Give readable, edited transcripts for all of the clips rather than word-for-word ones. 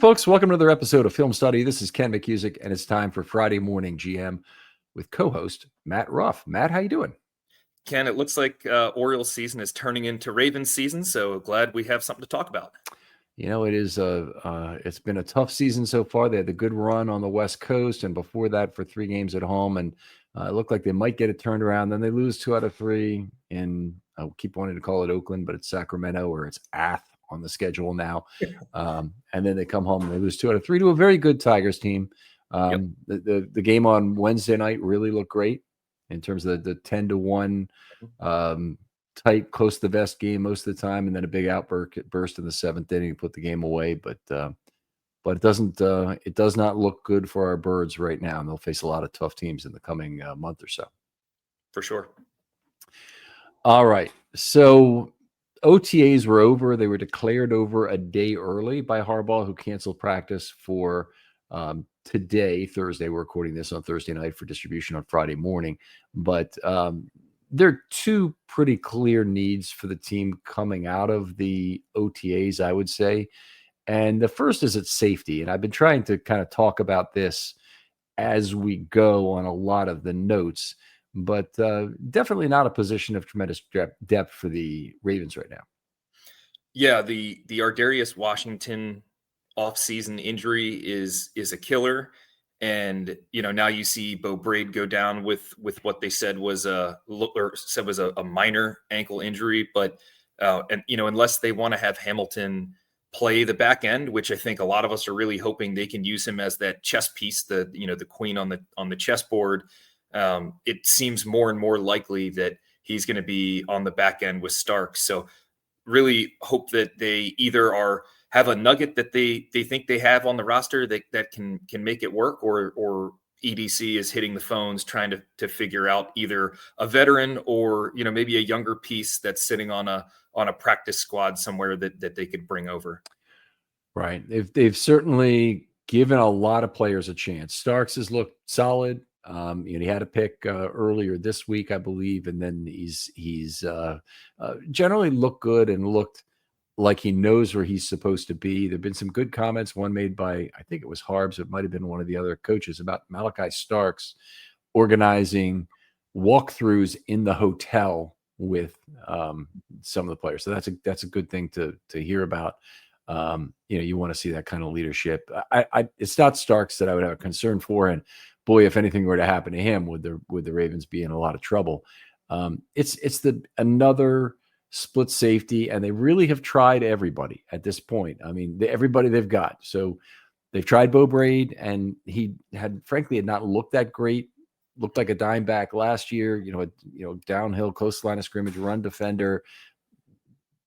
folks. Welcome to another episode of Film Study. This is Ken McCusick, and it's time for Friday Morning GM with co-host Matt Ruff. Matt, how you doing? Ken, it looks like Orioles season is turning into Ravens season, so glad we have something to talk about. You know, it's been a tough season so far. They had the good run on the West Coast, and before that for 3 games at home, and it looked like they might get it turned around. Then they lose 2 out of 3 in, I keep wanting to call it Oakland, but it's Sacramento, or it's Ath on the schedule now. And then they come home and they lose 2 out of 3 to a very good Tigers team. The game on Wednesday night really looked great in terms of the 10-1 tight, close to the vest game most of the time, and then a big outburst in the 7th inning to put the game away. But it does not look good for our Birds right now, and they'll face a lot of tough teams in the coming month or so. For sure. All right, so OTAs were over. They were declared over a day early by Harbaugh, who canceled practice for today, Thursday. We're recording this on Thursday night for distribution on Friday morning. But there are 2 pretty clear needs for the team coming out of the OTAs, I would say. And the first is at safety. And I've been trying to kind of talk about this as we go on a lot of the notes, but definitely not a position of tremendous depth for the Ravens right now. Yeah, the Ardarius Washington offseason injury is a killer. And, now you see Bo Braid go down with what they said was a minor ankle injury. But, unless they want to have Hamilton play the back end, which I think a lot of us are really hoping they can use him as that chess piece, the queen on the chessboard. It seems more and more likely that he's going to be on the back end with Starks. So really hope that they either have a nugget that they think they have on the roster that can make it work, or EDC is hitting the phones trying to figure out either a veteran or maybe a younger piece that's sitting on a practice squad somewhere that they could bring over. Right. They've certainly given a lot of players a chance. Starks has looked solid. He had a pick earlier this week, I believe, and then he's generally looked good and looked like he knows where he's supposed to be. There've been some good comments, one made by, I think it was Harbs, it might have been one of the other coaches, about Malachi Starks organizing walkthroughs in the hotel with some of the players. So that's a good thing to hear about. You want to see that kind of leadership. It's not Starks that I would have a concern for, and boy, if anything were to happen to him, would the Ravens be in a lot of trouble. It's another split safety, and they really have tried everybody at this point. I mean, everybody they've got. So they've tried Bo Braid, and he had not looked that great. Looked like a dime back last year. Downhill, close line of scrimmage, run defender.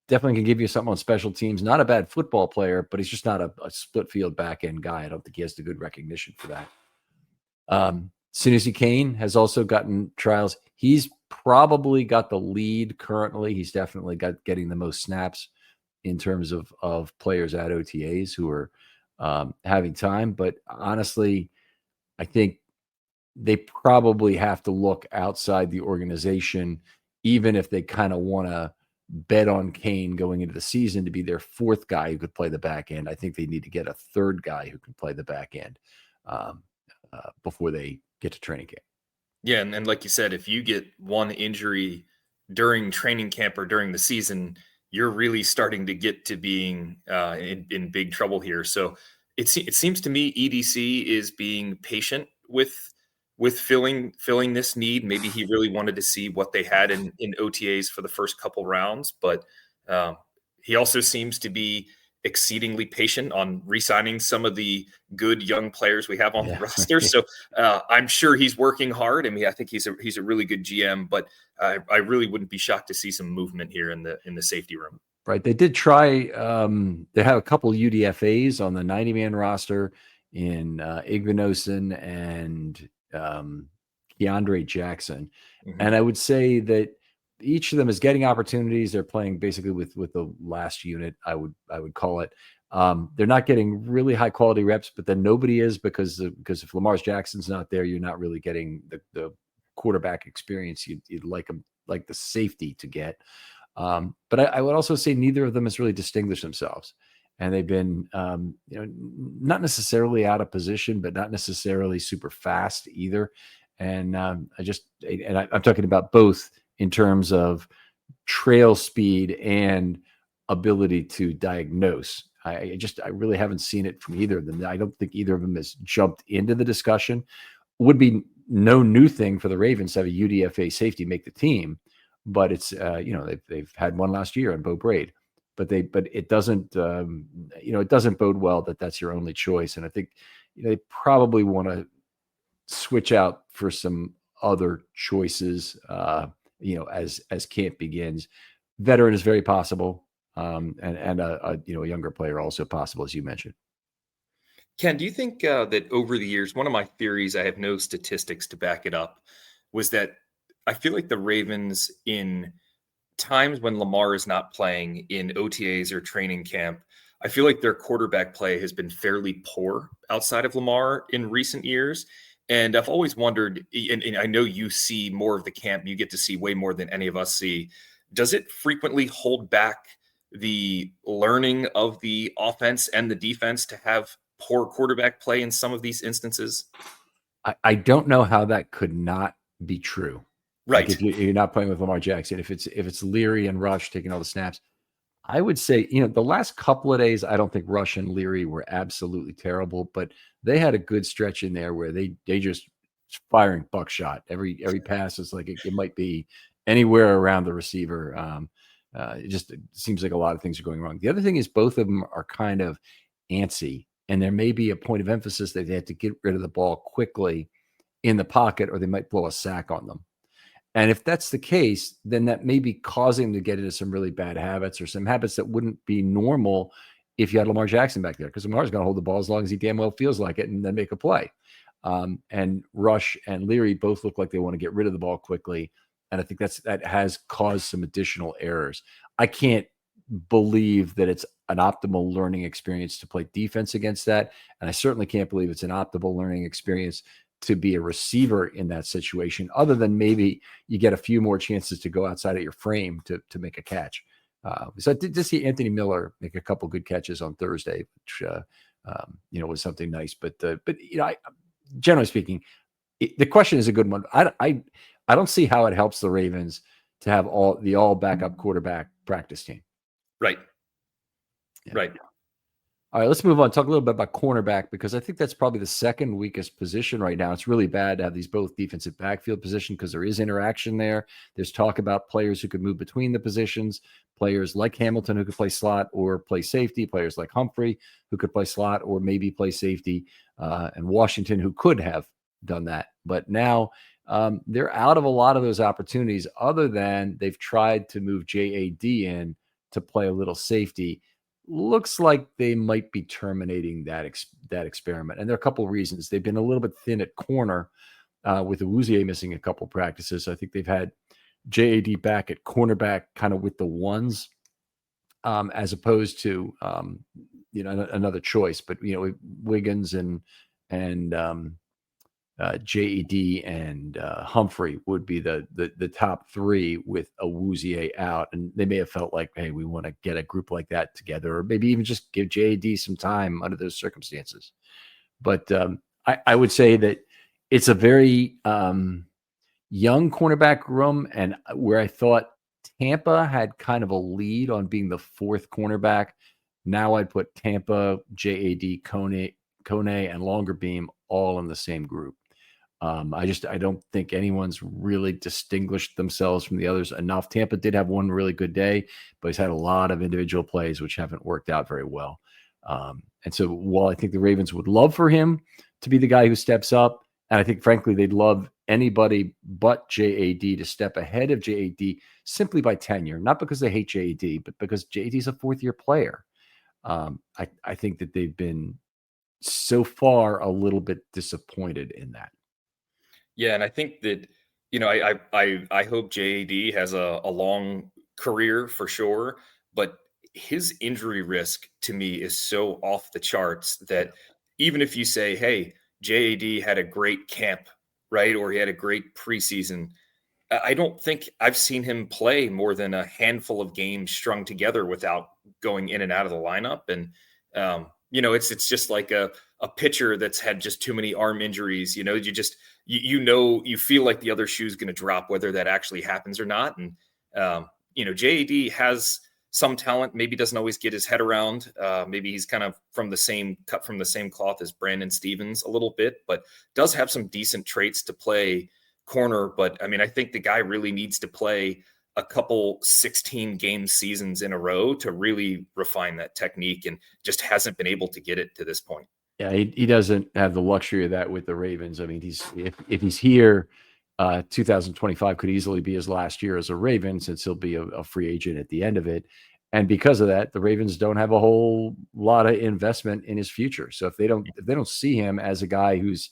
Definitely can give you something on special teams. Not a bad football player, but he's just not a split field back end guy. I don't think he has the good recognition for that. Sinusi Kane has also gotten trials. He's probably got the lead currently. He's definitely getting the most snaps in terms of players at OTAs who are having time. But honestly, I think they probably have to look outside the organization, even if they kind of want to bet on Kane going into the season to be their 4th guy who could play the back end. I think they need to get a 3rd guy who can play the back end before they get to training camp. Yeah, and like you said, if you get one injury during training camp or during the season, you're really starting to get to being in big trouble here. So it seems to me EDC is being patient with filling this need. Maybe he really wanted to see what they had in OTAs for the first couple rounds, but he also seems to be exceedingly patient on re-signing some of the good young players we have on the roster. So I'm sure he's working hard. I mean, I think he's a really good GM, but I really wouldn't be shocked to see some movement here in the safety room. Right. They did try, they have a couple UDFAs on the 90-man roster in Igvinosin and Keandre Jackson. Mm-hmm. And I would say that each of them is getting opportunities. They're playing basically with the last unit, I would call it. They're not getting really high quality reps, but then nobody is because if Lamar Jackson's not there, you're not really getting the quarterback experience you'd like the safety to get. But I would also say neither of them has really distinguished themselves. and they've been, not necessarily out of position, but not necessarily super fast either. And I'm talking about both in terms of trail speed and ability to diagnose. I really haven't seen it from either of them. I don't think either of them has jumped into the discussion. Would be no new thing for the Ravens to have a UDFA safety make the team, but it's they've had one last year in Bo Braid, but it doesn't it doesn't bode well that that's your only choice. And I think they probably want to switch out for some other choices. As camp begins, veteran is very possible, and a younger player also possible, as you mentioned. Ken, do you think that over the years, one of my theories, I have no statistics to back it up, was that I feel like the Ravens, in times when Lamar is not playing in OTAs or training camp, I feel like their quarterback play has been fairly poor outside of Lamar in recent years. And I've always wondered, and I know you see more of the camp, you get to see way more than any of us see. Does it frequently hold back the learning of the offense and the defense to have poor quarterback play in some of these instances? I don't know how that could not be true. Like Right. if you're not playing with Lamar Jackson, if it's Leary and Rush taking all the snaps, I would say, the last couple of days, I don't think Rush and Leary were absolutely terrible, but they had a good stretch in there where they just firing buckshot. Every pass is like it might be anywhere around the receiver. It seems like a lot of things are going wrong. The other thing is both of them are kind of antsy, and there may be a point of emphasis that they have to get rid of the ball quickly in the pocket, or they might blow a sack on them. And if that's the case, then that may be causing them to get into some really bad habits, or some habits that wouldn't be normal if you had Lamar Jackson back there, because Lamar's going to hold the ball as long as he damn well feels like it and then make a play. And Rush and Leary both look like they want to get rid of the ball quickly. And I think that has caused some additional errors. I can't believe that it's an optimal learning experience to play defense against that. And I certainly can't believe it's an optimal learning experience to be a receiver in that situation, other than maybe you get a few more chances to go outside of your frame to make a catch. So I did just see Anthony Miller make a couple good catches on Thursday, which was something nice. But generally speaking, the question is a good one. I don't see how it helps the Ravens to have all backup quarterback practice team. Right. Yeah. Right. All right, let's move on. Talk a little bit about cornerback, because I think that's probably the second weakest position right now. It's really bad to have these both defensive backfield position because there is interaction there. There's talk about players who could move between the positions, players like Hamilton who could play slot or play safety, players like Humphrey who could play slot or maybe play safety, and Washington who could have done that. But now they're out of a lot of those opportunities, other than they've tried to move JAD in to play a little safety. Looks like they might be terminating that experiment. And there are a couple of reasons. They've been a little bit thin at corner with Awuzie missing a couple practices. I think they've had JAD back at cornerback kind of with the ones, as opposed to, another choice. But, Wiggins and JED and Humphrey would be the top three with Awuzie out. And they may have felt like, hey, we want to get a group like that together, or maybe even just give JED some time under those circumstances. But I would say that it's a very young cornerback room, and where I thought Tampa had kind of a lead on being the fourth cornerback, now I'd put Tampa, JAD, Kone, and Longer Beam all in the same group. I don't think anyone's really distinguished themselves from the others enough. Tampa did have one really good day, but he's had a lot of individual plays which haven't worked out very well. And so while I think the Ravens would love for him to be the guy who steps up, and I think, frankly, they'd love anybody but JAD to step ahead of JAD simply by tenure, not because they hate JAD, but because JAD is a fourth-year player. I think that they've been so far a little bit disappointed in that. Yeah, and I think that I hope JAD has a long career for sure, but his injury risk to me is so off the charts that even if you say, hey, JAD had a great camp, right, or he had a great preseason, I don't think I've seen him play more than a handful of games strung together without going in and out of the lineup. And It's just like a pitcher that's had just too many arm injuries. You feel like the other shoe is going to drop, whether that actually happens or not. And JAD has some talent, maybe doesn't always get his head around. Maybe he's kind of cut from the same cloth as Brandon Stevens a little bit, but does have some decent traits to play corner. But I mean, I think the guy really needs to play a couple 16 game seasons in a row to really refine that technique, and just hasn't been able to get it to this point. Yeah, he doesn't have the luxury of that with the Ravens. I mean, if he's here, 2025 could easily be his last year as a Raven, since he'll be a free agent at the end of it. And because of that, the Ravens don't have a whole lot of investment in his future. So if they don't see him as a guy who's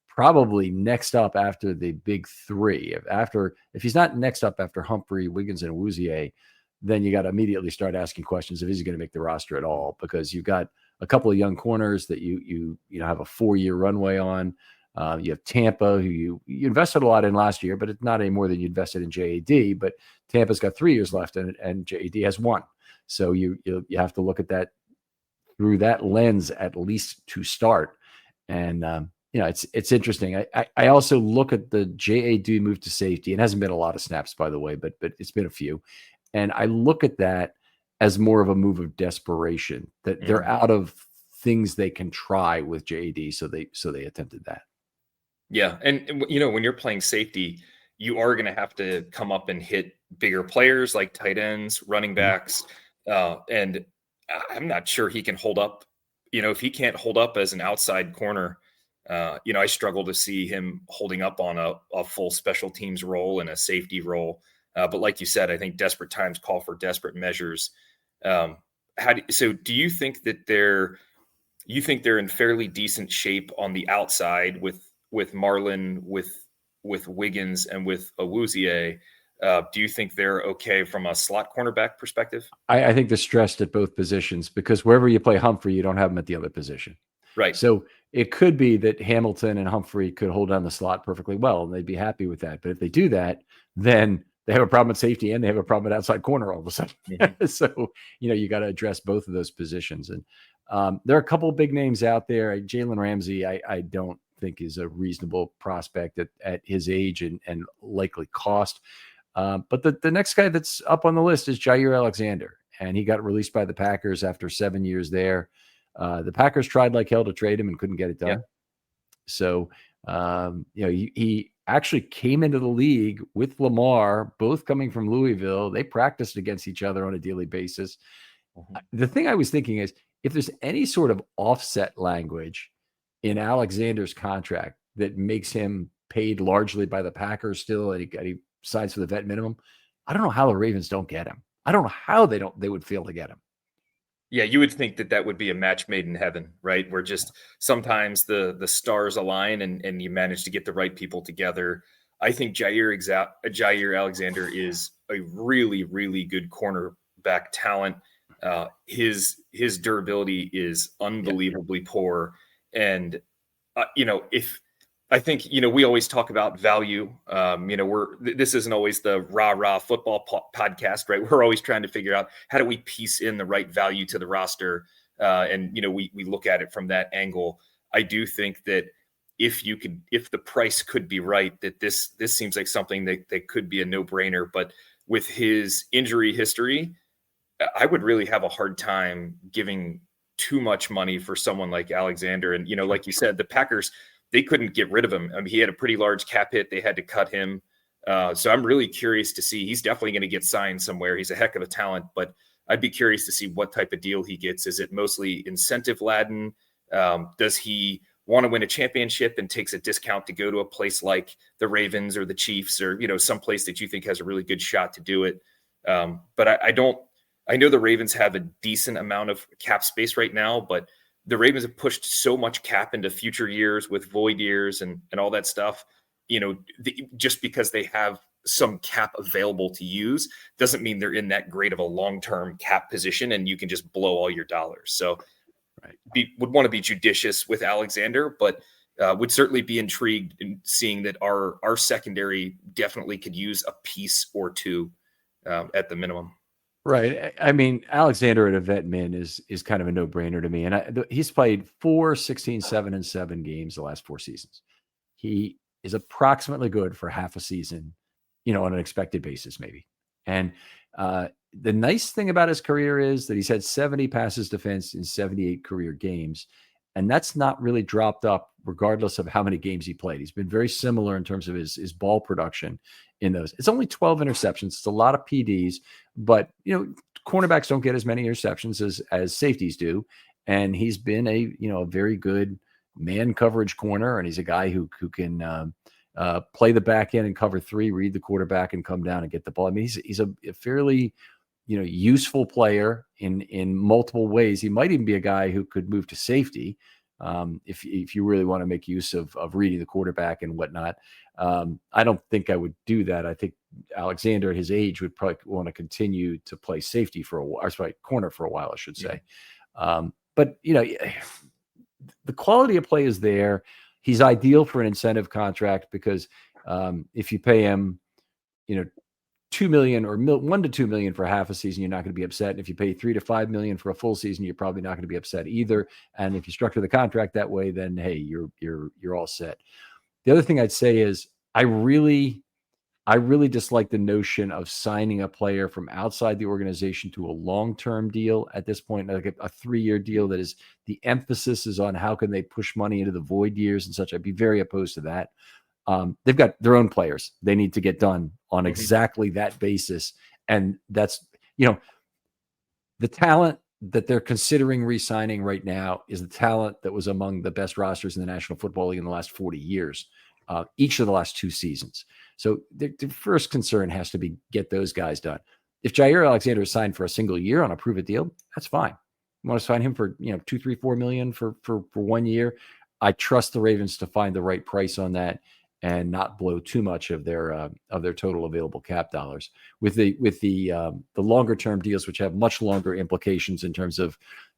probably next up after the big three, if he's not next up after Humphrey, Wiggins, and Awuzie, then you got to immediately start asking questions if he's going to make the roster at all, because you've got a couple of young corners that you have a 4-year runway on. You have Tampa, who you invested a lot in last year, but it's not any more than you invested in JAD. But Tampa's got 3 years left, and JAD has 1. So you have to look at that through that lens at least to start. And it's interesting. I also look at the JAD move to safety. It hasn't been a lot of snaps, by the way, but it's been a few. And I look at that as more of a move of desperation, that they're out of things they can try with JAD. So they attempted that. Yeah. And when you're playing safety, you are going to have to come up and hit bigger players like tight ends, running backs. And I'm not sure he can hold up. If he can't hold up as an outside corner, I struggle to see him holding up on a full special teams role and a safety role. But like you said, I think desperate times call for desperate measures. Do you think that they're in fairly decent shape on the outside with Marlon, with Wiggins, and with Awuzie? Do you think they're okay from a slot cornerback perspective? I think they're stressed at both positions, because wherever you play Humphrey, you don't have him at the other position. Right. So it could be that Hamilton and Humphrey could hold down the slot perfectly well, and they'd be happy with that. But if they do that, then they have a problem at safety and they have a problem at outside corner all of a sudden. Mm-hmm. So, you got to address both of those positions. And there are a couple of big names out there. Jalen Ramsey, I don't think is a reasonable prospect at his age and likely cost. But the next guy that's up on the list is Jair Alexander, and he got released by the Packers after 7 years there. The Packers tried like hell to trade him and couldn't get it done. Yeah. So, he actually came into the league with Lamar, both coming from Louisville. They practiced against each other on a daily basis. Mm-hmm. The thing I was thinking is, if there's any sort of offset language in Alexander's contract that makes him paid largely by the Packers still, and he signs for the vet minimum, I don't know how the Ravens don't get him. I don't know how they would fail to get him. Yeah, you would think that would be a match made in heaven, right? Where just sometimes the stars align and you manage to get the right people together. I think Jair Alexander is a really, really good cornerback talent. His durability is unbelievably poor. And, if I think, we always talk about value. This isn't always the rah football podcast, right? We're always trying to figure out how do we piece in the right value to the roster. And we look at it from that angle. I do think that if the price could be right, that this seems like something that could be a no brainer, but with his injury history, I would really have a hard time giving too much money for someone like Alexander. And, like you said, the Packers, they couldn't get rid of him. I mean, he had a pretty large cap hit. They had to cut him. So I'm really curious to see. He's definitely going to get signed somewhere. He's a heck of a talent, but I'd be curious to see what type of deal he gets. Is it mostly incentive laden? Does he want to win a championship and takes a discount to go to a place like the Ravens or the Chiefs or, some place that you think has a really good shot to do it? But I know the Ravens have a decent amount of cap space right now, but the Ravens have pushed so much cap into future years with void years and all that stuff. Just because they have some cap available to use doesn't mean they're in that great of a long-term cap position and you can just blow all your dollars. So would want to be judicious with Alexander, but would certainly be intrigued in seeing that our secondary definitely could use a piece or two at the minimum. Right. I mean, Alexander at a vet min is kind of a no-brainer to me. And he's played 4, 16, 7, and 7 games the last 4 seasons. He is approximately good for half a season, on an expected basis, maybe. And the nice thing about his career is that he's had 70 passes defense in 78 career games. And that's not really dropped up regardless of how many games he played. He's been very similar in terms of his ball production in those. It's only 12 interceptions. It's a lot of PDs, but cornerbacks don't get as many interceptions as safeties do. And he's been a very good man coverage corner, and he's a guy who can play the back end and cover 3, read the quarterback, and come down and get the ball. I mean, he's a fairly useful player in multiple ways. He might even be a guy who could move to safety if you really want to make use of reading the quarterback and whatnot. I don't think I would do that. I think Alexander at his age would probably want to continue to play safety for a while, or sorry, corner for a while, I should say. But the quality of play is there. He's ideal for an incentive contract because if you pay him, $2 million or $1 to $2 million for half a season, you're not going to be upset. And if you pay $3 to $5 million for a full season, you're probably not going to be upset either. And if you structure the contract that way, then hey, you're all set. The other thing I'd say is I really dislike the notion of signing a player from outside the organization to a long-term deal at this point, like a 3-year deal that is the emphasis is on how can they push money into the void years and such. I'd be very opposed to that. They've got their own players they need to get done on exactly that basis. And that's, the talent that they're considering re-signing right now is the talent that was among the best rosters in the National Football League in the last 40 years, each of the last 2 seasons. So the first concern has to be get those guys done. If Jair Alexander is signed for a single year on a prove-it deal, that's fine. You want to sign him for, 2, 3, $4 million for 1 year. I trust the Ravens to find the right price on that and not blow too much of their total available cap dollars. With the longer term deals, which have much longer implications in terms of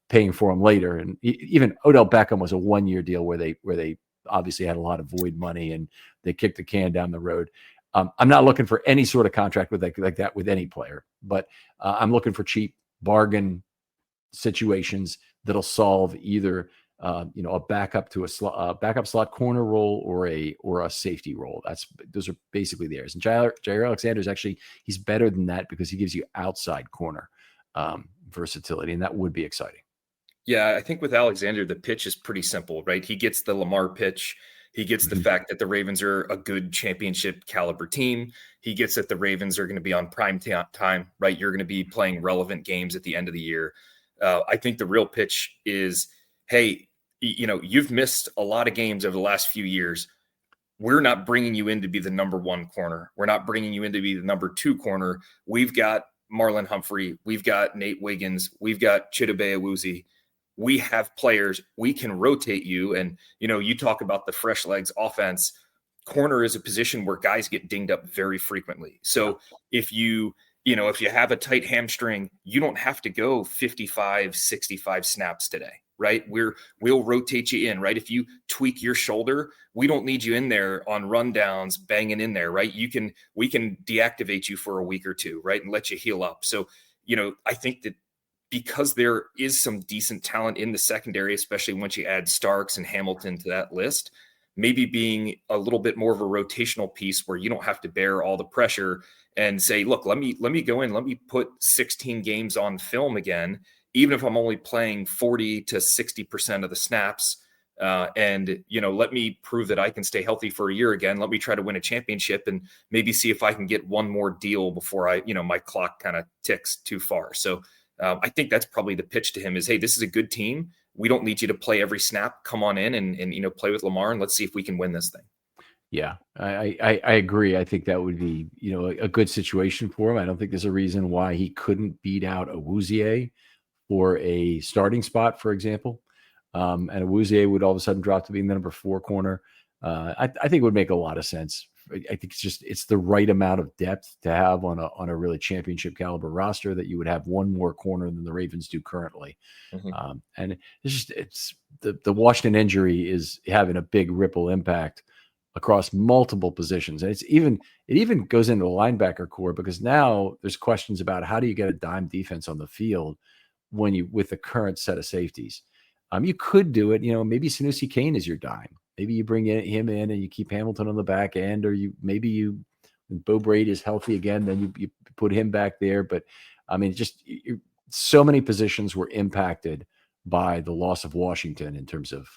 paying for them later, and even Odell Beckham was a 1-year deal where they obviously had a lot of void money and they kicked the can down the road. I'm not looking for any sort of contract like that with any player, but I'm looking for cheap bargain situations that'll solve either a backup to a backup slot corner role or a safety role. Those are basically the areas. And Jair Alexander is actually, he's better than that because he gives you outside corner versatility, and that would be exciting. Yeah, I think with Alexander, the pitch is pretty simple, right? He gets the Lamar pitch. He gets the fact that the Ravens are a good championship caliber team. He gets that the Ravens are going to be on prime time, right? You're going to be playing relevant games at the end of the year. I think the real pitch is, hey, you've missed a lot of games over the last few years. We're not bringing you in to be the number 1 corner. We're not bringing you in to be the number 2 corner. We've got Marlon Humphrey. We've got Nate Wiggins. We've got Chidobe Awuzie. We have players. We can rotate you. And, you talk about the fresh legs offense. Corner is a position where guys get dinged up very frequently. So if you have a tight hamstring, you don't have to go 55, 65 snaps today, right? We'll rotate you in, right? If you tweak your shoulder, we don't need you in there on rundowns, banging in there, right? We can deactivate you for a week or 2, right? And let you heal up. So, I think that because there is some decent talent in the secondary, especially once you add Starks and Hamilton to that list, maybe being a little bit more of a rotational piece where you don't have to bear all the pressure and say, look, let me go in, let me put 16 games on film again, even if I'm only playing 40 to 60% of the snaps. And let me prove that I can stay healthy for a year again. Let me try to win a championship and maybe see if I can get one more deal before my clock kind of ticks too far. So I think that's probably the pitch to him is, hey, this is a good team. We don't need you to play every snap. Come on in and play with Lamar and let's see if we can win this thing. Yeah, I agree. I think that would be, a good situation for him. I don't think there's a reason why he couldn't beat out Awuzie for a starting spot, for example. And Awuzie would all of a sudden drop to being the number 4 corner. I think it would make a lot of sense. I think it's the right amount of depth to have on a really championship caliber roster that you would have one more corner than the Ravens do currently. And it's the Washington injury is having a big ripple impact across multiple positions. And it even goes into the linebacker core, because now there's questions about how do you get a dime defense on the field with the current set of safeties. You could do it, maybe Sanusi Kane is your dime. Maybe you bring him in and you keep Hamilton on the back end, or when Bo Braid is healthy again, then you put him back there. But I mean, so many positions were impacted by the loss of Washington in terms of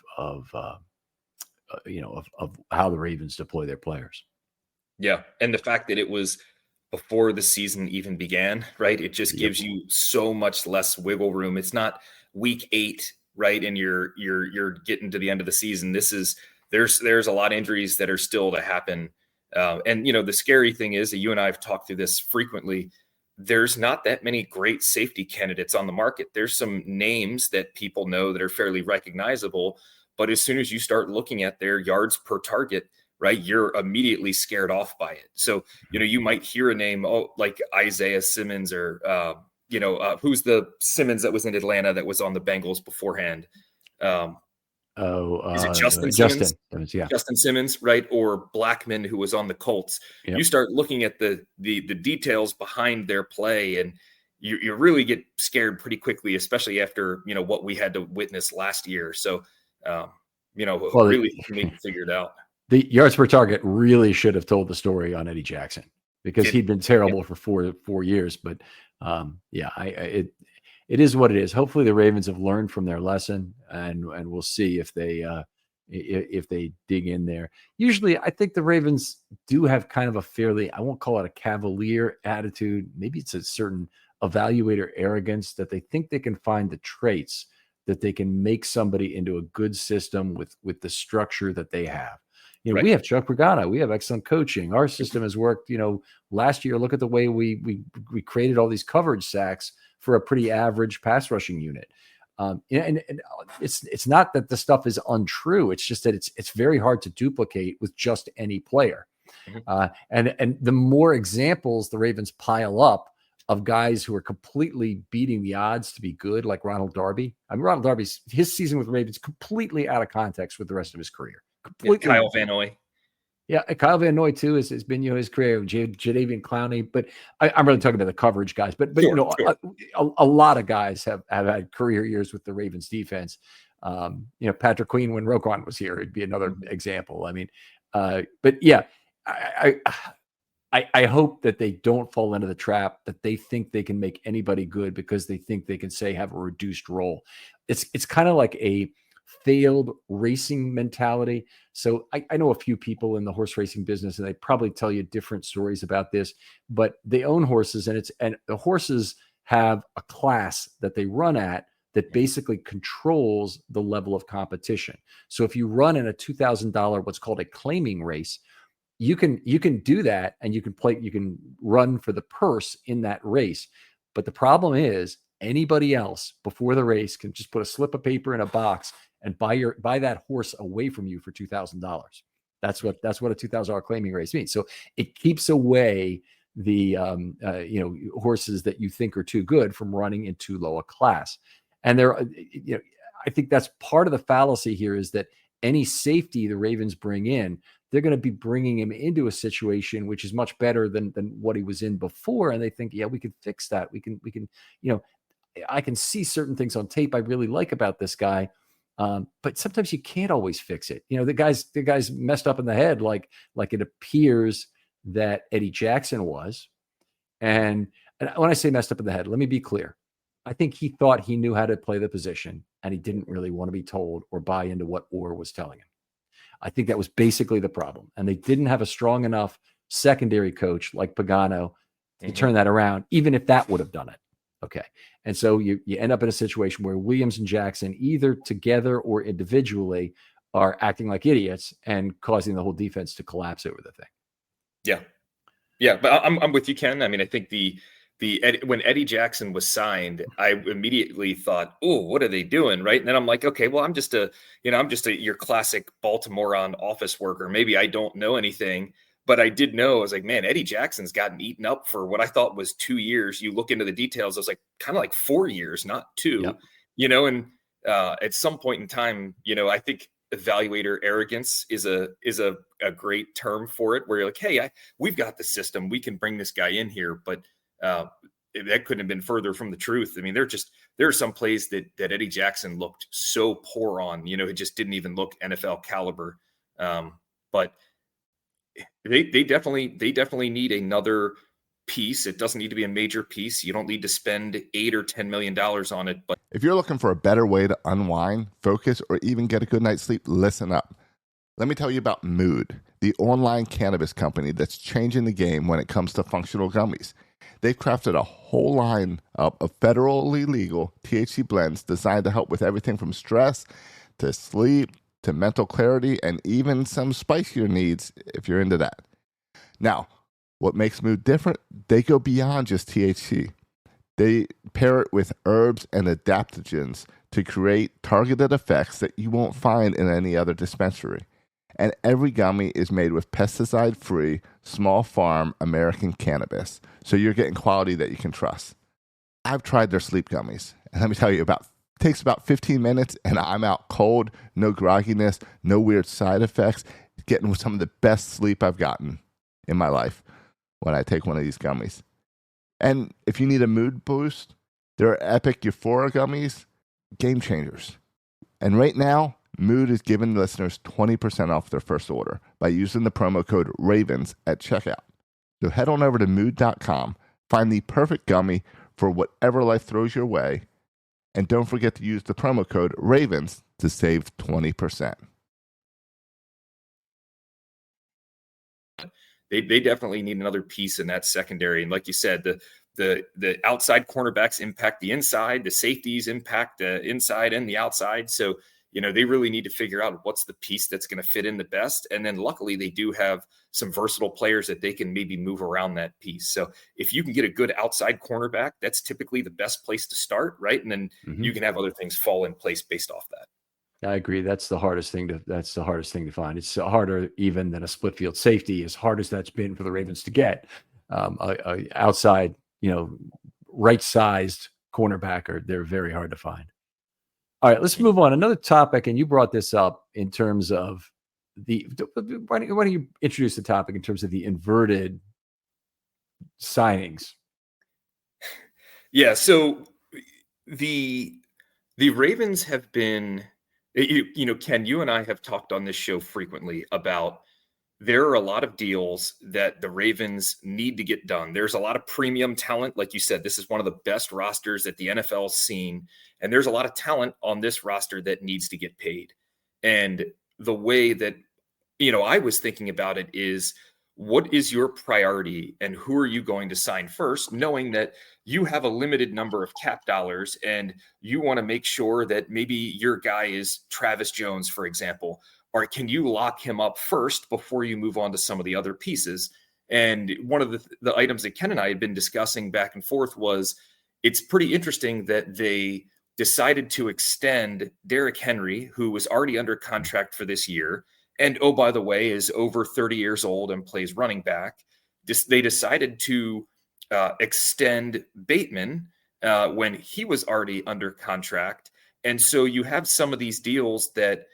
how the Ravens deploy their players. Yeah. And the fact that it was before the season even began, right? It just gives you so much less wiggle room. It's not week 8, right? And you're getting to the end of the season. There's a lot of injuries that are still to happen. And the scary thing is that you and I have talked through this frequently. There's not that many great safety candidates on the market. There's some names that people know that are fairly recognizable, but as soon as you start looking at their yards per target, right, you're immediately scared off by it. So, you might hear a name, like Isaiah Simmons, or, who's the Simmons that was in Atlanta that was on the Bengals beforehand? Is it Justin Simmons? Yeah. Justin Simmons, right? Or Blackman, who was on the Colts. Yep. You start looking at the details behind their play, and you really get scared pretty quickly, especially after, what we had to witness last year. So, really need to figure it out. The yards per target really should have told the story on Eddie Jackson, because he'd been terrible for 4 years. But it is what it is. Hopefully the Ravens have learned from their lesson, and we'll see if they dig in there. Usually I think the Ravens do have kind of a fairly, I won't call it a cavalier attitude. Maybe it's a certain evaluator arrogance that they think they can find the traits that they can make somebody into a good system with the structure that they have. Right. We have Chuck Pagano. We have excellent coaching. Our system has worked. Last year, look at the way we created all these coverage sacks for a pretty average pass rushing unit. And it's not that the stuff is untrue. It's just that it's very hard to duplicate with just any player. Mm-hmm. And the more examples the Ravens pile up of guys who are completely beating the odds to be good, like Ronald Darby. I mean, Ronald Darby's his season with the Ravens completely out of context with the rest of his career. Completely. Kyle Van Noy. Yeah, Kyle Van Noy too has been his career. Jadeveon Clowney, but I'm really talking about the coverage guys. But sure. A lot of guys have had career years with the Ravens defense. Patrick Queen, when Roquan was here, it'd be another example. I mean, but yeah, I hope that they don't fall into the trap that they think they can make anybody good because they think they can have a reduced role. It's kind of like a failed racing mentality. So I know a few people in the horse racing business, and they probably tell you different stories about this, but they own horses, and the horses have a class that they run at that basically controls the level of competition. So if you run in a $2,000, what's called a claiming race, you can do that, and you can run for the purse in that race. But the problem is anybody else before the race can just put a slip of paper in a box and buy that horse away from you for $2,000. That's what a $2,000 claiming race means. So it keeps away the horses that you think are too good from running in too low a class. And I think that's part of the fallacy here, is that any safety the Ravens bring in, they're going to be bringing him into a situation which is much better than what he was in before. And they think, yeah, we can fix that. We can, I can see certain things on tape I really like about this guy. But sometimes you can't always fix it. The guy's messed up in the head, like it appears that Eddie Jackson was. And when I say messed up in the head, let me be clear. I think he thought he knew how to play the position, and he didn't really want to be told or buy into what Orr was telling him. I think that was basically the problem. And they didn't have a strong enough secondary coach like Pagano to turn that around, even if that would have done it. Okay. And so you end up in a situation where Williams and Jackson, either together or individually, are acting like idiots and causing the whole defense to collapse over the thing. Yeah. Yeah. But I'm with you, Ken. I mean, I think when Eddie Jackson was signed, I immediately thought, oh, what are they doing? Right. And then I'm like, okay, well, I'm just your classic Baltimorean office worker. Maybe I don't know anything, but I did know. I was like, man, Eddie Jackson's gotten eaten up for what I thought was 2 years. You look into the details, I was like, kind of like 4 years, not 2, and at some point in time, I think evaluator arrogance is a great term for it, where you're like, hey, we've got the system, we can bring this guy in here, but that couldn't have been further from the truth. I mean, there are some plays that Eddie Jackson looked so poor on, it just didn't even look NFL caliber. But they definitely need another piece. It doesn't need to be a major piece. You don't need to spend $8 or $10 million on it. But if you're looking for a better way to unwind, focus, or even get a good night's sleep, listen up. Let me tell you about Mood, the online cannabis company that's changing the game when it comes to functional gummies. They've crafted a whole line of federally legal THC blends designed to help with everything from stress to sleep to mental clarity and even some spicier needs if you're into that. Now, what makes Mood different? They go beyond just THC. They pair it with herbs and adaptogens to create targeted effects that you won't find in any other dispensary. And every gummy is made with pesticide-free, small farm American cannabis, so you're getting quality that you can trust. I've tried their sleep gummies, and let me tell you, it takes about 15 minutes, and I'm out cold, no grogginess, no weird side effects, getting some of the best sleep I've gotten in my life when I take one of these gummies. And if you need a mood boost, there are Epic Euphoria gummies, game changers. And right now, Mood is giving listeners 20% off their first order by using the promo code RAVENS at checkout. So head on over to mood.com, find the perfect gummy for whatever life throws your way, and don't forget to use the promo code RAVENS to save 20%. They definitely need another piece in that secondary. And like you said, the outside cornerbacks impact the inside, the safeties impact the inside and the outside. So, they really need to figure out what's the piece that's going to fit in the best. And then luckily they do have some versatile players that they can maybe move around that piece. So if you can get a good outside cornerback, that's typically the best place to start, right? And then you can have other things fall in place based off that. I agree. That's the hardest thing to find. It's harder even than a split field safety, as hard as that's been for the Ravens to get. A outside, right-sized cornerbacker, they're very hard to find. All right, let's move on. Another topic, and you brought this up in terms of why don't you introduce the topic in terms of the inverted signings? Yeah, so the Ravens have been, Ken, you and I have talked on this show frequently about there are a lot of deals that the Ravens need to get done. There's a lot of premium talent. Like you said, this is one of the best rosters that the NFL's seen. And there's a lot of talent on this roster that needs to get paid. And the way that, I was thinking about it is, what is your priority and who are you going to sign first, knowing that you have a limited number of cap dollars and you want to make sure that maybe your guy is Travis Jones, for example, or can you lock him up first before you move on to some of the other pieces? And one of the items that Ken and I had been discussing back and forth was, it's pretty interesting that they decided to extend Derrick Henry, who was already under contract for this year, and oh, by the way, is over 30 years old and plays running back. They decided to extend Bateman when he was already under contract. And so you have some of these deals that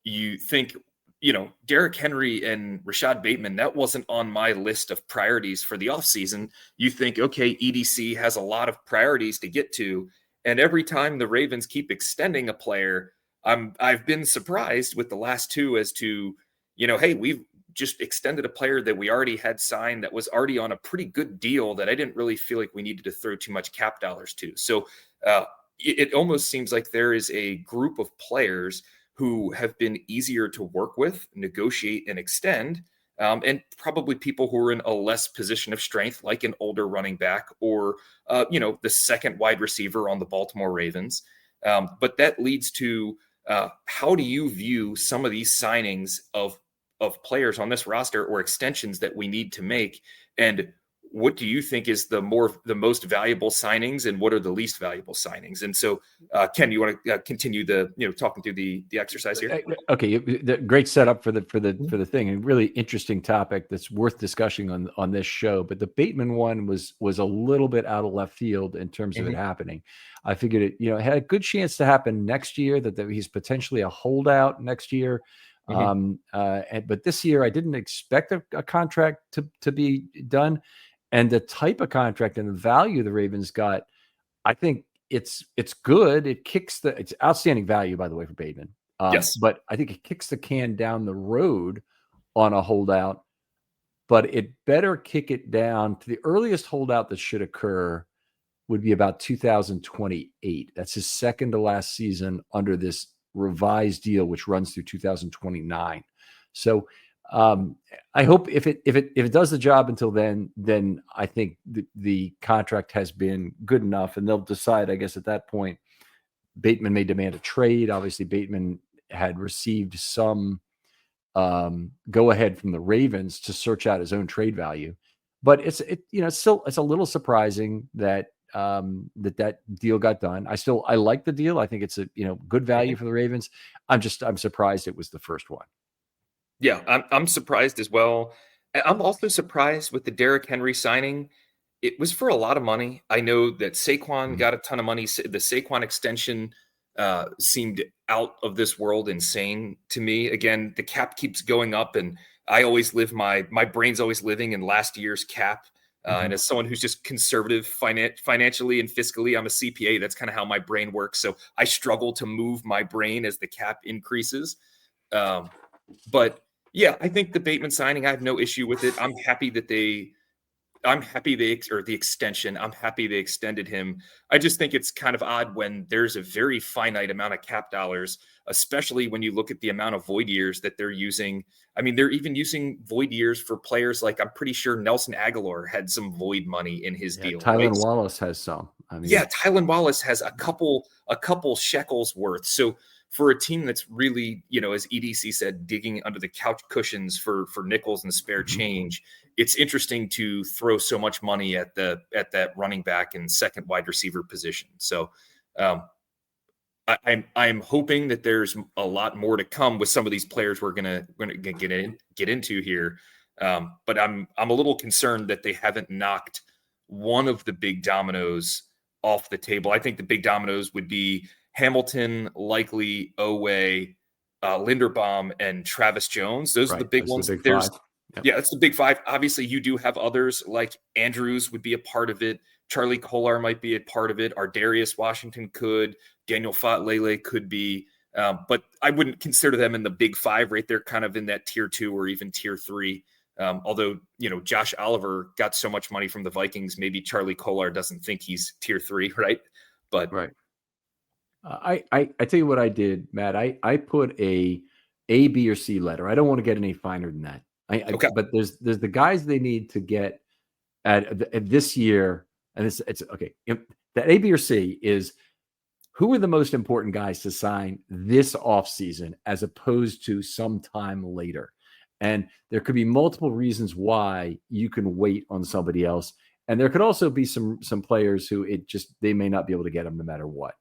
you think, Derrick Henry and Rashad Bateman, that wasn't on my list of priorities for the offseason. You think, okay, EDC has a lot of priorities to get to. And every time the Ravens keep extending a player, I've been surprised with the last two as to, hey, we've just extended a player that we already had signed that was already on a pretty good deal that I didn't really feel like we needed to throw too much cap dollars to. So it almost seems like there is a group of players who have been easier to work with, negotiate, and extend, and probably people who are in a less position of strength, like an older running back or, the second wide receiver on the Baltimore Ravens. But that leads to how do you view some of these signings of players on this roster or extensions that we need to make? And what do you think is the most valuable signings, and what are the least valuable signings? And so, Ken, you want to continue talking through the exercise here? Okay, great setup for the thing, and really interesting topic that's worth discussing on this show. But the Bateman one was a little bit out of left field in terms of it happening. I figured it had a good chance to happen next year. That he's potentially a holdout next year. But this year, I didn't expect a contract to be done. And the type of contract and the value the Ravens got, I think it's good. It's outstanding value, by the way, for Bateman. Yes. But I think it kicks the can down the road on a holdout. But it better kick it down to the earliest holdout that should occur would be about 2028. That's his second to last season under this revised deal, which runs through 2029. So I hope if it does the job until then I think the contract has been good enough, and they'll decide, I guess, at that point. Bateman may demand a trade. Obviously, Bateman had received some go ahead from the Ravens to search out his own trade value, but it's a little surprising that that deal got done. I like the deal. I think it's a good value for the Ravens. I'm surprised it was the first one. Yeah, I'm surprised as well. I'm also surprised with the Derrick Henry signing. It was for a lot of money. I know that Saquon got a ton of money. The Saquon extension seemed out of this world insane to me. Again, the cap keeps going up, and I always live my brain's always living in last year's cap. And as someone who's just conservative financially and fiscally, I'm a CPA. That's kind of how my brain works. So I struggle to move my brain as the cap increases. But yeah, I think the Bateman signing, I have no issue with it. I'm happy the extension. I'm happy they extended him. I just think it's kind of odd when there's a very finite amount of cap dollars, especially when you look at the amount of void years that they're using. I mean, they're even using void years for players like, I'm pretty sure Nelson Aguilar had some void money in his deal. Tylan Wallace has some. Tylan Wallace has a couple shekels worth. So for a team that's really, as EDC said, digging under the couch cushions for nickels and spare change, it's interesting to throw so much money at that running back and second wide receiver position. So I'm hoping that there's a lot more to come with some of these players we're gonna get into here. But I'm a little concerned that they haven't knocked one of the big dominoes off the table. I think the big dominoes would be Hamilton, likely Oweh, Linderbaum, and Travis Jones. Those are the big ones. That's the big five. Obviously, you do have others like Andrews would be a part of it. Charlie Kolar might be a part of it. Ardarius Washington could. Daniel Fat-Lele could be. But I wouldn't consider them in the big five, right? They're kind of in that tier 2 or even tier 3. Although, Josh Oliver got so much money from the Vikings, maybe Charlie Kolar doesn't think he's tier 3, right? But right. I tell you what I did, Matt. I put a B, or C letter. I don't want to get any finer than that. Okay. But there's the guys they need to get at this year, and it's okay. The A, B, or C is who are the most important guys to sign this offseason as opposed to sometime later. And there could be multiple reasons why you can wait on somebody else. And there could also be some players who they may not be able to get them no matter what.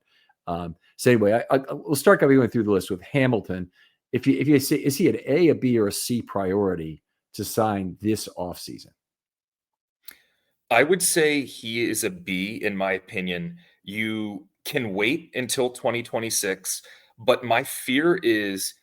So anyway, we'll start going through the list with Hamilton. If you say, is he an A, a B, or a C priority to sign this offseason? I would say he is a B, in my opinion. You can wait until 2026, but my fear is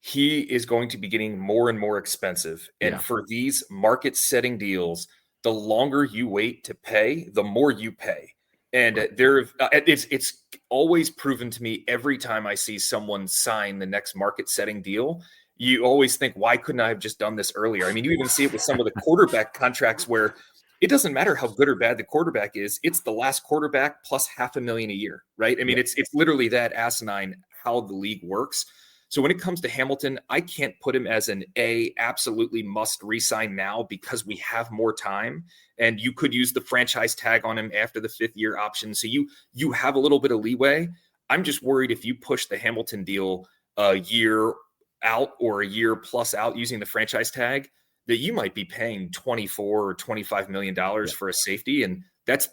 he is going to be getting more and more expensive. And for these market-setting deals, the longer you wait to pay, the more you pay. And it's always proven to me every time I see someone sign the next market-setting deal, you always think, why couldn't I have just done this earlier? I mean, you even see it with some of the quarterback contracts where it doesn't matter how good or bad the quarterback is. It's the last quarterback plus $500,000 a year, right? I mean, it's literally that asinine how the league works. So when it comes to Hamilton, I can't put him as an A, absolutely must re-sign now because we have more time. And you could use the franchise tag on him after the 5th year option. So you have a little bit of leeway. I'm just worried if you push the Hamilton deal a year out or a year plus out using the franchise tag, that you might be paying 24 or $25 million for a safety. And that's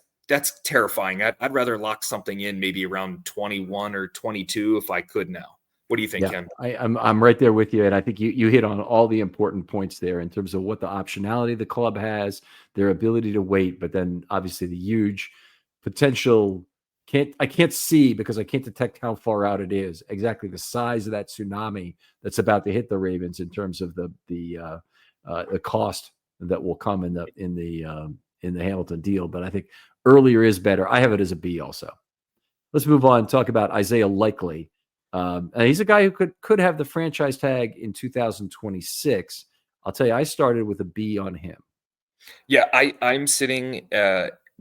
terrifying. I'd rather lock something in maybe around 21 or 22 if I could now. What do you think, Ken? I'm right there with you, and I think you hit on all the important points there in terms of what the optionality the club has, their ability to wait, but then obviously the huge potential. I can't see because I can't detect how far out it is, exactly the size of that tsunami that's about to hit the Ravens in terms of the cost that will come in the Hamilton deal. But I think earlier is better. I have it as a B also. Let's move on and talk about Isaiah Likely. And he's a guy who could have the franchise tag in 2026. I'll tell you, I started with a B on him. Yeah, I'm sitting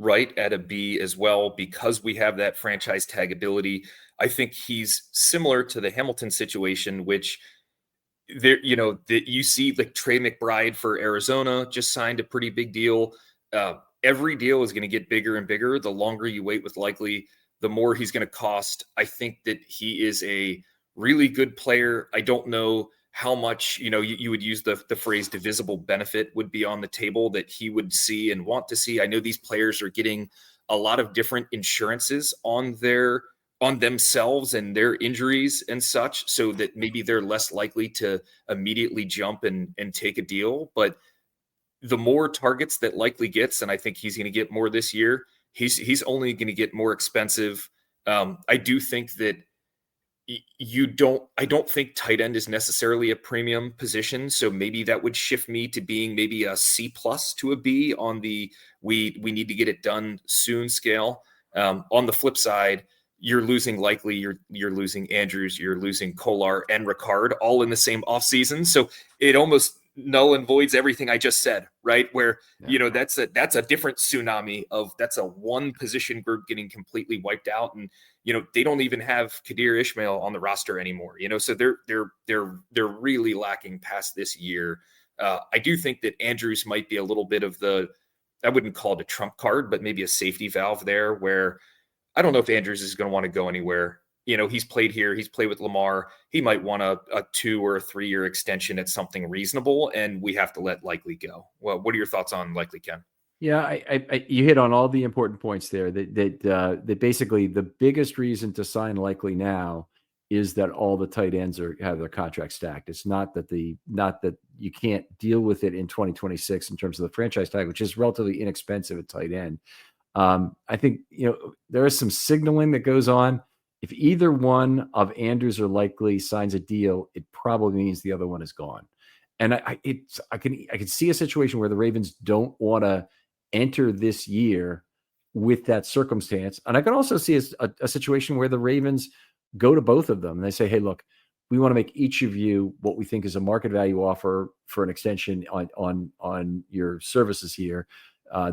right at a B as well because we have that franchise tag ability. I think he's similar to the Hamilton situation, which there, that you see like Trey McBride for Arizona just signed a pretty big deal. Every deal is going to get bigger and bigger. The longer you wait with Likely, the more he's going to cost. I think that he is a really good player. I don't know how much, you would use the phrase divisible benefit would be on the table that he would see and want to see. I know these players are getting a lot of different insurances on themselves and their injuries and such, so that maybe they're less likely to immediately jump and take a deal. But the more targets that Likely gets, and I think he's going to get more this year, he's only going to get more expensive. I do think that I don't think tight end is necessarily a premium position. So maybe that would shift me to being maybe a C plus to a B on the, we need to get it done soon scale. On the flip side, you're losing Likely, you're losing Andrews, you're losing Kolar and Ricard all in the same offseason. So it almost null and voids everything I just said, right? Where, that's a different tsunami that's a one position group getting completely wiped out. And, they don't even have Kadir Ishmael on the roster anymore, so they're really lacking past this year. I do think that Andrews might be a little bit of I wouldn't call it a trump card, but maybe a safety valve there, where I don't know if Andrews is going to want to go anywhere. He's played here. He's played with Lamar. He might want a 2 or a 3 year extension at something reasonable, and we have to let Likely go. Well, what are your thoughts on Likely, Ken? Yeah, you hit on all the important points there. That basically the biggest reason to sign Likely now is that all the tight ends have their contract stacked. It's not that you can't deal with it in 2026 in terms of the franchise tag, which is relatively inexpensive at tight end. I think there is some signaling that goes on. If either one of Andrews or Likely signs a deal, it probably means the other one is gone. And I can see a situation where the Ravens don't want to enter this year with that circumstance. And I can also see a situation where the Ravens go to both of them and they say, hey, look, we want to make each of you what we think is a market value offer for an extension on your services here.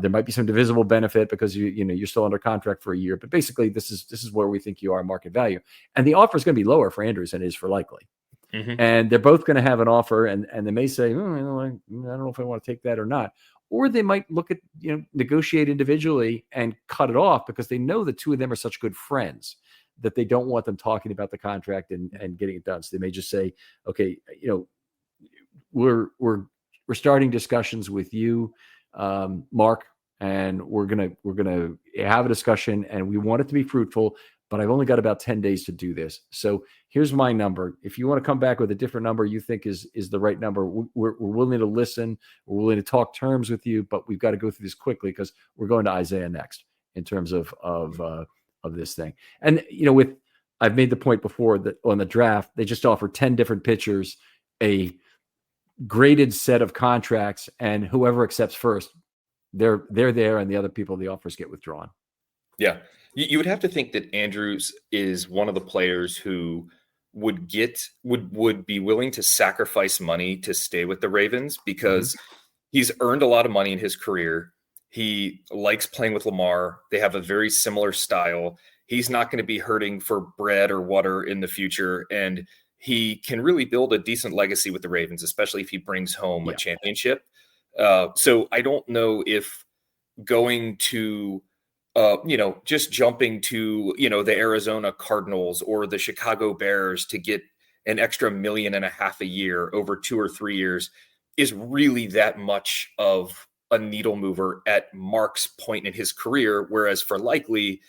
There might be some divisible benefit because you're still under contract for a year, but basically this is where we think you are market value. And the offer is going to be lower for Andrews than it is for Likely. Mm-hmm. And they're both going to have an offer, and they may say, I don't know if I want to take that or not. Or they might look at, negotiate individually and cut it off because they know the two of them are such good friends that they don't want them talking about the contract and getting it done. So they may just say, okay, we're starting discussions with you, Mark, and we're gonna have a discussion, and we want it to be fruitful, but I've only got about 10 days to do this. So here's my number. If you want to come back with a different number you think is the right number, we're willing to listen. We're willing to talk terms with you, but we've got to go through this quickly because we're going to Isaiah next in terms of this thing. And, I've made the point before that on the draft, they just offer 10 different pitchers a graded set of contracts, and whoever accepts first, they're there, and the other people, the offers get withdrawn. Yeah. You would have to think that Andrews is one of the players who would be willing to sacrifice money to stay with the Ravens because he's earned a lot of money in his career. He likes playing with Lamar. They have a very similar style. He's not going to be hurting for bread or water in the future. And he can really build a decent legacy with the Ravens, especially if he brings home a championship. So I don't know if going to just jumping to, the Arizona Cardinals or the Chicago Bears to get an extra $1.5 million a year over 2 or 3 years, is really that much of a needle mover at Mark's point in his career. Whereas for Likely,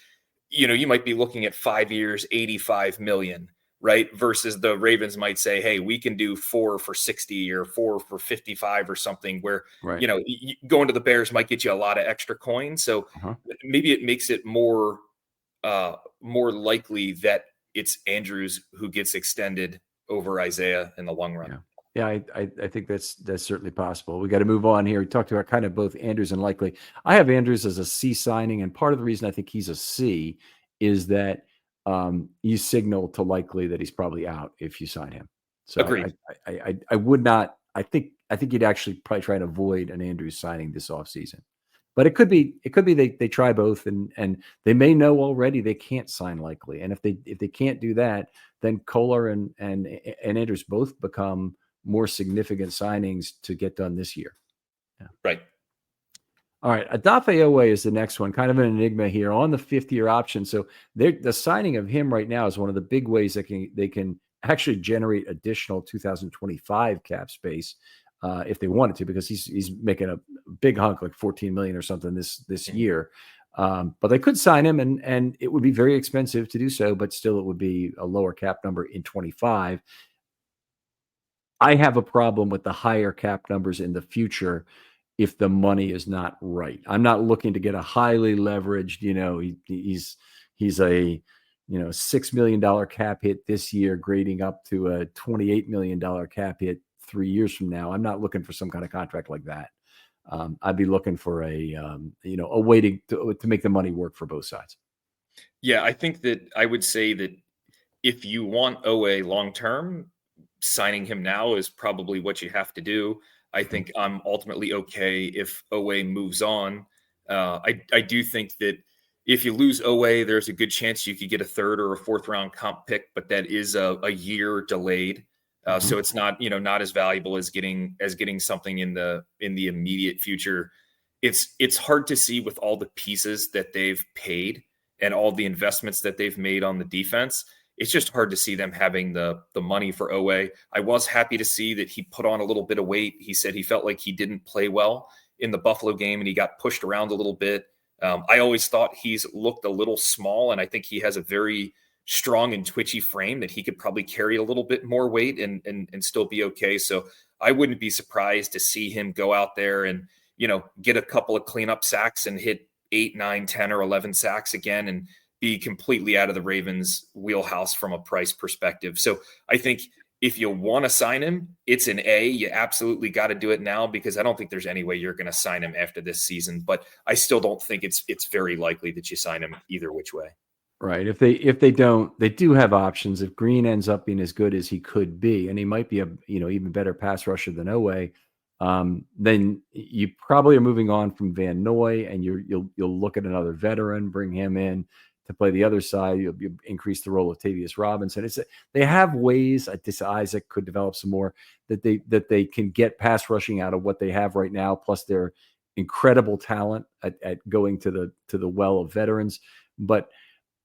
you might be looking at 5 years, 85 million, right? Versus the Ravens might say, hey, we can do 4 for 60 or 4 for 55 or something, where, Right. Going to the Bears might get you a lot of extra coin. So maybe it makes it more likely that it's Andrews who gets extended over Isaiah in the long run. Yeah, I think that's certainly possible. We got to move on here. We talked about kind of both Andrews and Likely. I have Andrews as a C signing, and part of the reason I think he's a C is that you signal to Likely that he's probably out if you sign him. So Agreed. I would not. I think you'd actually probably try and avoid an Andrews signing this offseason. But it could be they try both, and they may know already they can't sign Likely, and if they can't do that, then Kohler and Andrews both become more significant signings to get done this year. Yeah. Right. All right. Adafe Owe is the next one, kind of an enigma here on the 5th-year option. So the signing of him right now is one of the big ways that they can actually generate additional 2025 cap space if they wanted to, because he's making a big hunk, like 14 million or something this year. But they could sign him, and it would be very expensive to do so, but still it would be a lower cap number in 25. I have a problem with the higher cap numbers in the future if the money is not right. I'm not looking to get a highly leveraged, he's a $6 million cap hit this year, grading up to a $28 million cap hit 3 years from now. I'm not looking for some kind of contract like that. I'd be looking for a way to make the money work for both sides. Yeah, I think that I would say that if you want OA long term, signing him now is probably what you have to do. I think I'm ultimately okay if OA moves on. I do think that if you lose OA, there's a good chance you could get a 3rd or a 4th round comp pick, but that is a year delayed. So it's not as valuable as getting something in the immediate future. It's hard to see with all the pieces that they've paid and all the investments that they've made on the defense. It's just hard to see them having the money for OA. I was happy to see that he put on a little bit of weight. He said he felt like he didn't play well in the Buffalo game and he got pushed around a little bit. I always thought he's looked a little small, and I think he has a very strong and twitchy frame that he could probably carry a little bit more weight and still be okay. So I wouldn't be surprised to see him go out there and, get a couple of cleanup sacks and hit 8, 9, 10, or 11 sacks again and be completely out of the Ravens' wheelhouse from a price perspective. So I think if you want to sign him, it's an A. You absolutely got to do it now, because I don't think there's any way you're going to sign him after this season. But I still don't think it's very likely that you sign him either which way. Right. If they don't, they do have options. If Green ends up being as good as he could be, and he might be a even better pass rusher than Owe, then you probably are moving on from Van Noy, and you'll look at another veteran, bring him in to play the other side. You'll increase the role of Tavius Robinson. They have ways. This Isaac could develop some more that they can get pass rushing out of what they have right now, plus their incredible talent at going to the well of veterans. But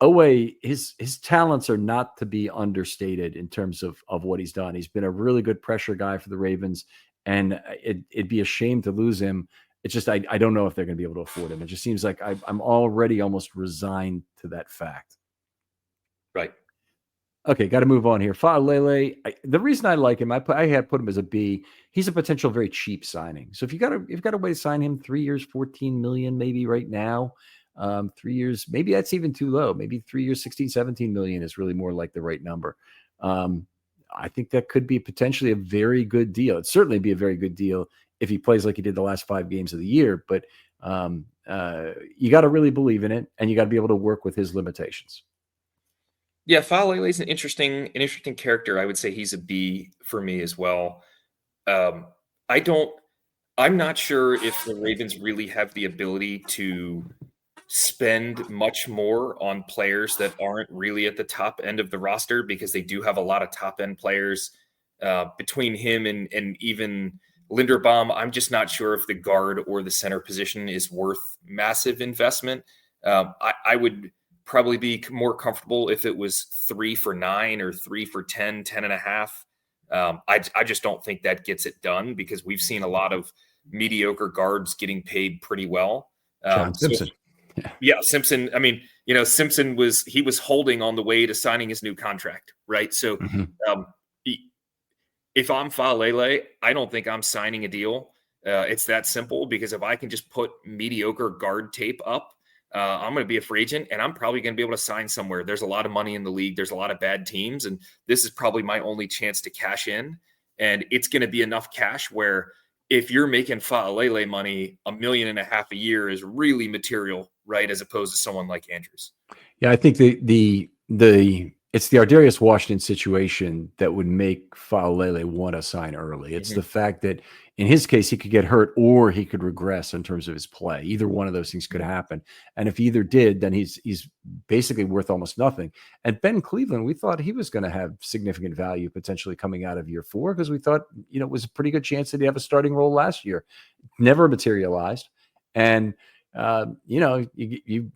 Owe, his talents are not to be understated in terms of what he's done. He's been a really good pressure guy for the Ravens, and it'd be a shame to lose him. It's just I don't know if they're going to be able to afford him. It just seems like I'm already almost resigned to that fact. Right. Okay, got to move on here. Fa'alele, the reason I like him, I had put him as a B. He's a potential very cheap signing. So if you've got a way to sign him, 3 years, 14 million, maybe right now, 3 years, maybe that's even too low. Maybe 3 years, 16, 17 million is really more like the right number. I think that could be potentially a very good deal. It'd certainly be a very good deal if he plays like he did the last 5 games of the year, but you got to really believe in it, and you got to be able to work with his limitations. Yeah, Fa'alele is an interesting character. I would say he's a B for me as well. I'm not sure if the Ravens really have the ability to spend much more on players that aren't really at the top end of the roster, because they do have a lot of top end players between him and even Linderbaum. I'm just not sure if the guard or the center position is worth massive investment. I would probably be more comfortable if it was 3 for 9 or 3 for 10, 10 and a half. I just don't think that gets it done because we've seen a lot of mediocre guards getting paid pretty well. John Simpson. Yeah, Simpson. I mean, Simpson was holding on the way to signing his new contract, right? So if I'm Faalele, I don't think I'm signing a deal. It's that simple because if I can just put mediocre guard tape up, I'm going to be a free agent and I'm probably going to be able to sign somewhere. There's a lot of money in the league. There's a lot of bad teams. And this is probably my only chance to cash in. And it's going to be enough cash where if you're making Faalele money, $1.5 million a year is really material, right? As opposed to someone like Andrews. Yeah, I think it's the Ardarius Washington situation that would make Faalele want to sign early. It's the fact that in his case, he could get hurt or he could regress in terms of his play. Either one of those things could happen. And if either did, then he's basically worth almost nothing. And Ben Cleveland, we thought he was going to have significant value potentially coming out of year 4 because we thought, it was a pretty good chance that he'd have a starting role last year. Never materialized. And, you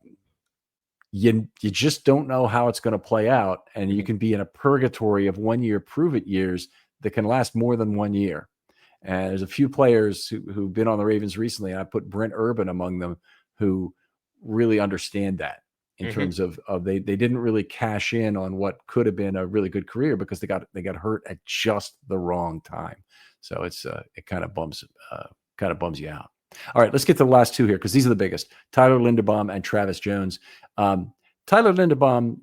just don't know how it's going to play out. And you can be in a purgatory of 1 year prove-it years that can last more than 1 year. And there's a few players who've been on the Ravens recently, and I put Brent Urban among them, who really understand that in terms of they didn't really cash in on what could have been a really good career because they got hurt at just the wrong time. So it kind of bums you out. All right, let's get to the last two here because these are the biggest. Tyler Linderbaum and Travis Jones. Tyler Linderbaum,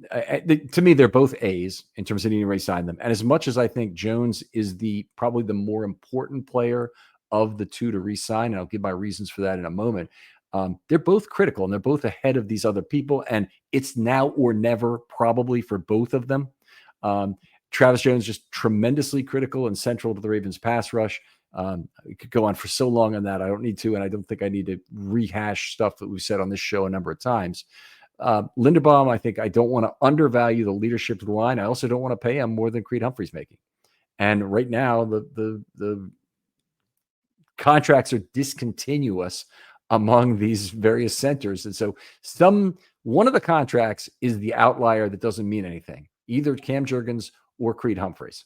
to me, they're both A's in terms of needing to re-sign them. And as much as I think Jones is probably the more important player of the two to re-sign, and I'll give my reasons for that in a moment, they're both critical and they're both ahead of these other people. And it's now or never probably for both of them. Travis Jones just tremendously critical and central to the Ravens pass rush. We could go on for so long on that. I don't need to, and I don't think I need to rehash stuff that we've said on this show a number of times. Linderbaum, I think I don't want to undervalue the leadership of the line. I also don't want to pay him more than Creed Humphrey's making. And right now, the contracts are discontinuous among these various centers. And so one of the contracts is the outlier that doesn't mean anything, either Cam Jurgens or Creed Humphreys.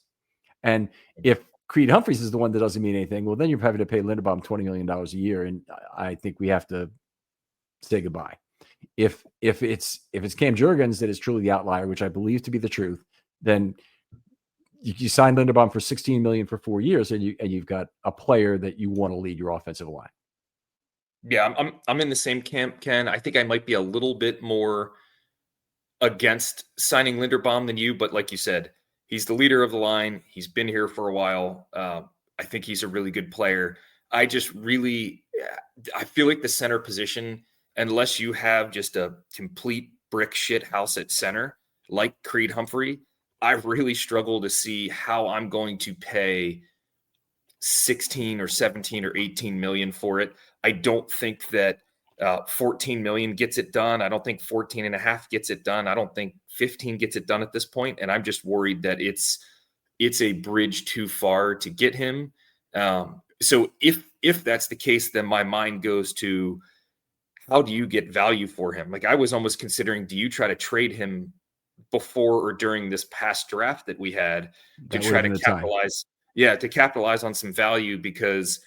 And if Creed Humphreys is the one that doesn't mean anything, well, then you're having to pay Linderbaum $20 million a year. And I think we have to say goodbye. If it's Cam Jurgens that is truly the outlier, which I believe to be the truth, then you sign Linderbaum for $16 million for 4 years, and you've got a player that you want to lead your offensive line. Yeah, I'm in the same camp, Ken. I think I might be a little bit more against signing Linderbaum than you, but like you said, he's the leader of the line. He's been here for a while. I think he's a really good player. I feel like the center position, unless you have just a complete brick shit house at center, like Creed Humphrey, I really struggle to see how I'm going to pay 16 or 17 or 18 million for it. I don't think that 14 million gets it done. I don't think 14 and a half gets it done. I don't think 15 gets it done at this point. And I'm just worried that it's a bridge too far to get him. So if that's the case, then my mind goes to, how do you get value for him? Like I was almost considering, do you try to trade him before or during this past draft that we had to try to capitalize? Yeah, to capitalize on some value because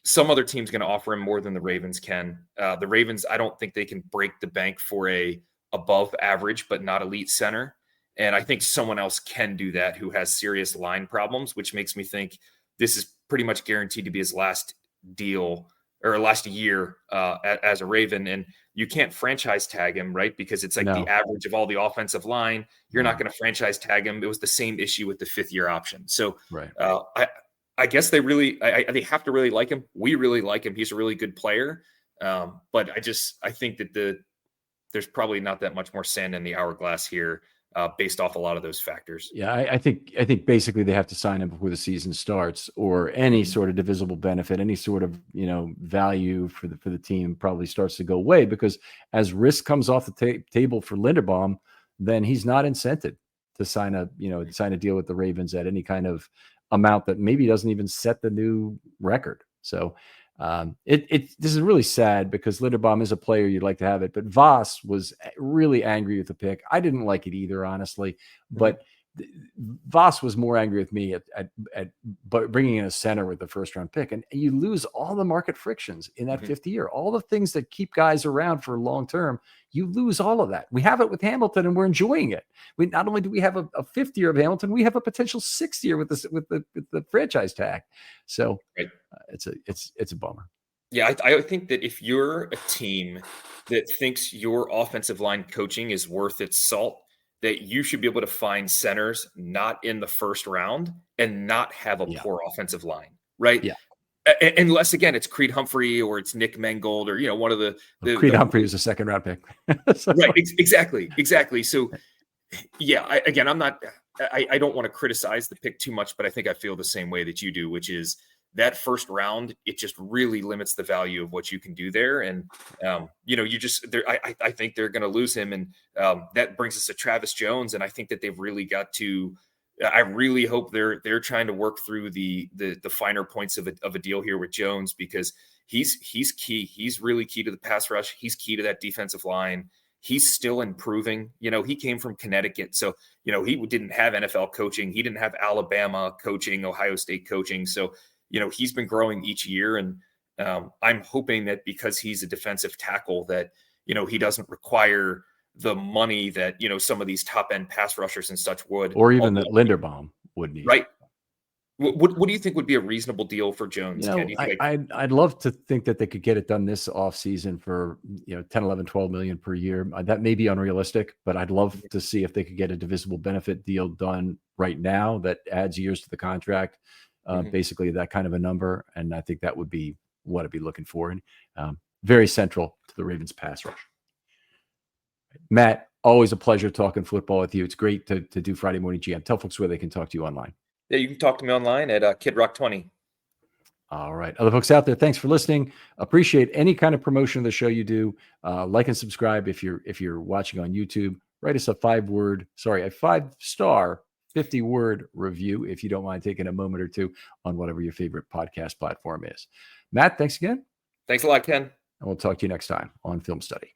some other team's going to offer him more than the Ravens can. The Ravens, I don't think they can break the bank for a above average but not elite center. And I think someone else can do that who has serious line problems, which makes me think this is pretty much guaranteed to be his last deal or last year as a Raven. And you can't franchise tag him, right? Because it's like the average of all the offensive line. You're not going to franchise tag him. It was the same issue with the 5th-year option. So right. I guess they have to really like him. We really like him. He's a really good player. But I think that there's probably not that much more sand in the hourglass here based off a lot of those factors. Yeah, I think basically they have to sign him before the season starts, or any sort of divisible benefit, any sort of value for the team probably starts to go away, because as risk comes off the table for Linderbaum, then he's not incented to sign a deal with the Ravens at any kind of amount that maybe doesn't even set the new record. So this is really sad because Linderbaum is a player you'd like to have it, but Voss was really angry with the pick. I didn't like it either, honestly, but Voss was more angry with me at bringing in a center with the first round pick, and you lose all the market frictions in that fifth year, all the things that keep guys around for long term. You lose all of that. We have it with Hamilton, and we're enjoying it. We not only do we have a fifth year of Hamilton, we have a potential sixth year with the franchise tag. So it's a bummer. Yeah, I think that if you're a team that thinks your offensive line coaching is worth its salt, that you should be able to find centers not in the first round and not have a poor offensive line, right? Yeah. Unless, again, it's Creed Humphrey or it's Nick Mangold or, one of the Creed Humphrey was a second round pick. Right. Exactly. So, yeah, I don't want to criticize the pick too much, but I think I feel the same way that you do, which is that first round, it just really limits the value of what you can do there. And, I think they're going to lose him. And that brings us to Travis Jones. And I think that they've really got to, I really hope they're trying to work through the finer points of a deal here with Jones, because he's key. He's really key to the pass rush. He's key to that defensive line. He's still improving. He came from Connecticut. So, he didn't have NFL coaching. He didn't have Alabama coaching, Ohio State coaching. So, he's been growing each year. And I'm hoping that because he's a defensive tackle that, he doesn't require the money that, some of these top end pass rushers and such would. Or even that Linderbaum would need. Right. What do you think would be a reasonable deal for Jones? I'd love to think that they could get it done this offseason for 10, 11, 12 million per year. That may be unrealistic, but I'd love to see if they could get a divisible benefit deal done right now that adds years to the contract. Basically that kind of a number. And I think that would be what I'd be looking for. And very central to the Ravens pass rush. Matt, always a pleasure talking football with you. It's great to do Friday Morning GM. Tell folks where they can talk to you online. Yeah, you can talk to me online at KidRock20. All right. Other folks out there, thanks for listening. Appreciate any kind of promotion of the show you do. Like and subscribe if you're watching on YouTube. Write us a 5-star 50-word review if you don't mind taking a moment or two on whatever your favorite podcast platform is. Matt, thanks again. Thanks a lot, Ken. And we'll talk to you next time on Film Study.